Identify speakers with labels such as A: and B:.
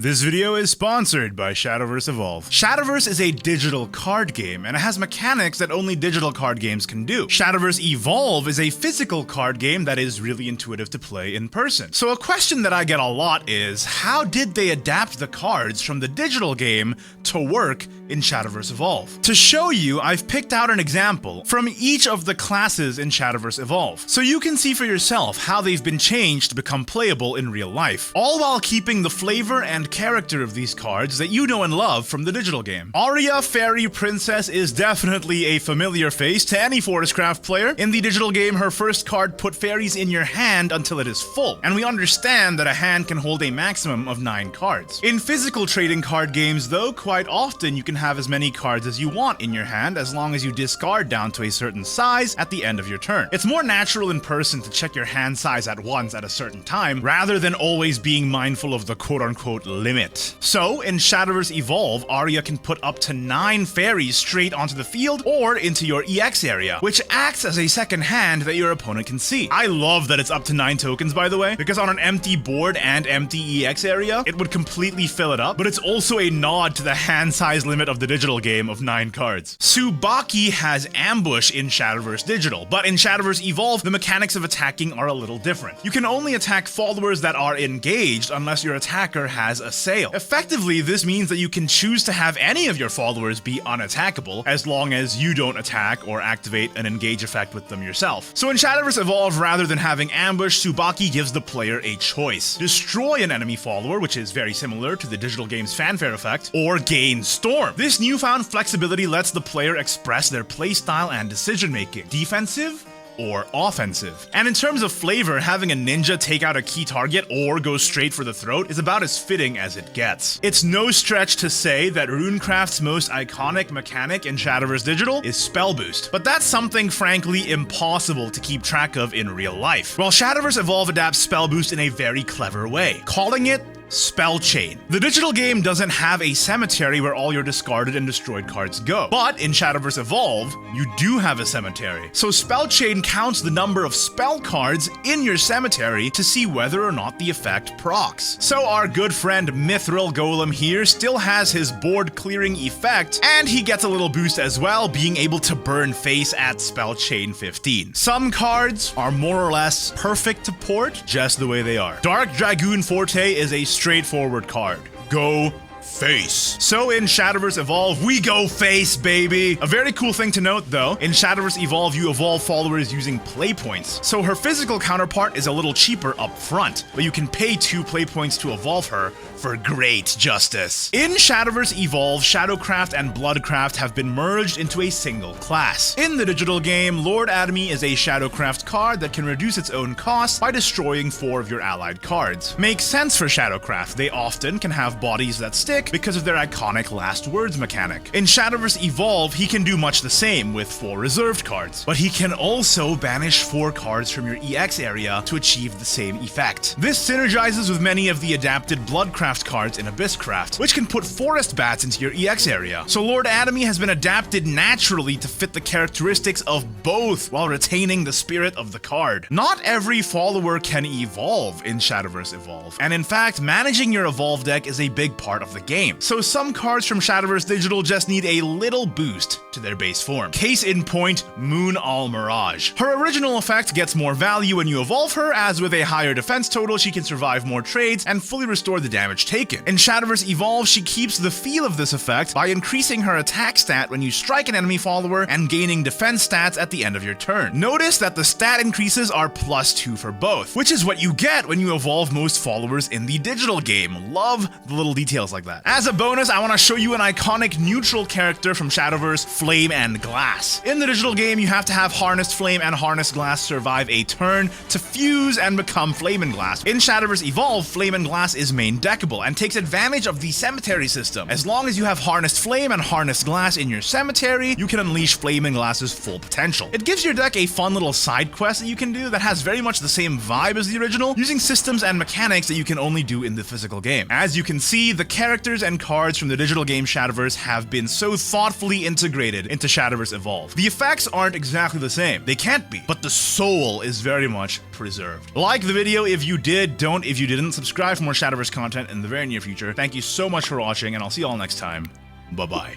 A: This video is sponsored by Shadowverse Evolve. Shadowverse is a digital card game, and it has mechanics that only digital card games can do. Shadowverse Evolve is a physical card game that is really intuitive to play in person. So a question that I get a lot is, how did they adapt the cards from the digital game to work in Shadowverse Evolve? To show you, I've picked out an example from each of the classes in Shadowverse Evolve, so you can see for yourself how they've been changed to become playable in real life, all while keeping the flavor and character of these cards that you know and love from the digital game. Arya, Fairy Princess, is definitely a familiar face to any Forestcraft player. In the digital game, her first card put fairies in your hand until it is full, and we understand that a hand can hold a maximum of 9 cards. In physical trading card games though, quite often you can have as many cards as you want in your hand as long as you discard down to a certain size at the end of your turn. It's more natural in person to check your hand size at once at a certain time, rather than always being mindful of the quote-unquote limit. So, in Shadowverse Evolve, Arya can put up to 9 fairies straight onto the field or into your EX area, which acts as a second hand that your opponent can see. I love that it's up to 9 tokens, by the way, because on an empty board and empty EX area, it would completely fill it up, but it's also a nod to the hand size limit of the digital game of 9 cards. Tsubaki has Ambush in Shadowverse Digital, but in Shadowverse Evolve, the mechanics of attacking are a little different. You can only attack followers that are engaged unless your attacker has Assail. Effectively, this means that you can choose to have any of your followers be unattackable as long as you don't attack or activate an engage effect with them yourself. So in Shadowverse Evolve, rather than having Ambush, Tsubaki gives the player a choice. Destroy an enemy follower, which is very similar to the digital game's fanfare effect, or gain Storm. This newfound flexibility lets the player express their playstyle and decision making. Defensive or offensive. And in terms of flavor, having a ninja take out a key target or go straight for the throat is about as fitting as it gets. It's no stretch to say that Runecraft's most iconic mechanic in Shadowverse Digital is Spell Boost, but that's something frankly impossible to keep track of in real life. While Shadowverse Evolve adapts Spell Boost in a very clever way, calling it Spell Chain. The digital game doesn't have a cemetery where all your discarded and destroyed cards go, but in Shadowverse Evolve, you do have a cemetery. So Spell Chain counts the number of spell cards in your cemetery to see whether or not the effect procs. So our good friend Mithril Golem here still has his board clearing effect, and he gets a little boost as well, being able to burn face at Spell Chain 15. Some cards are more or less perfect to port just the way they are. Dark Dragoon Forte is a straightforward card. Go face. So in Shadowverse Evolve, we go face, baby! A very cool thing to note though, in Shadowverse Evolve, you evolve followers using play points. So her physical counterpart is a little cheaper up front, but you can pay 2 play points to evolve her for great justice. In Shadowverse Evolve, Shadowcraft and Bloodcraft have been merged into a single class. In the digital game, Lord Adamy is a Shadowcraft card that can reduce its own cost by destroying 4 of your allied cards. Makes sense for Shadowcraft. They often can have bodies that stick because of their iconic last words mechanic. In Shadowverse Evolve, he can do much the same with 4 reserved cards, but he can also banish 4 cards from your EX area to achieve the same effect. This synergizes with many of the adapted Bloodcraft cards in Abysscraft, which can put forest bats into your EX area. So Lord Adamy has been adapted naturally to fit the characteristics of both while retaining the spirit of the card. Not every follower can evolve in Shadowverse Evolve, and in fact, managing your evolve deck is a big part of the game. So some cards from Shadowverse Digital just need a little boost to their base form. Case in point, Moon Al Mirage. Her original effect gets more value when you evolve her, as with a higher defense total, she can survive more trades and fully restore the damage taken. In Shadowverse Evolve, she keeps the feel of this effect by increasing her attack stat when you strike an enemy follower and gaining defense stats at the end of your turn. Notice that the stat increases are +2 for both, which is what you get when you evolve most followers in the digital game. Love the little details like that. As a bonus, I want to show you an iconic neutral character from Shadowverse, Flame and Glass. In the digital game, you have to have Harnessed Flame and Harnessed Glass survive a turn to fuse and become Flame and Glass. In Shadowverse Evolve, Flame and Glass is main deckable and takes advantage of the cemetery system. As long as you have Harnessed Flame and Harnessed Glass in your cemetery, you can unleash Flame and Glass's full potential. It gives your deck a fun little side quest that you can do that has very much the same vibe as the original, using systems and mechanics that you can only do in the physical game. As you can see, the character characters and cards from the digital game Shadowverse have been so thoughtfully integrated into Shadowverse Evolve. The effects aren't exactly the same. They can't be, but the soul is very much preserved. Like the video if you did, don't if you didn't. Subscribe for more Shadowverse content in the very near future. Thank you so much for watching, and I'll see you all next time. Bye-bye.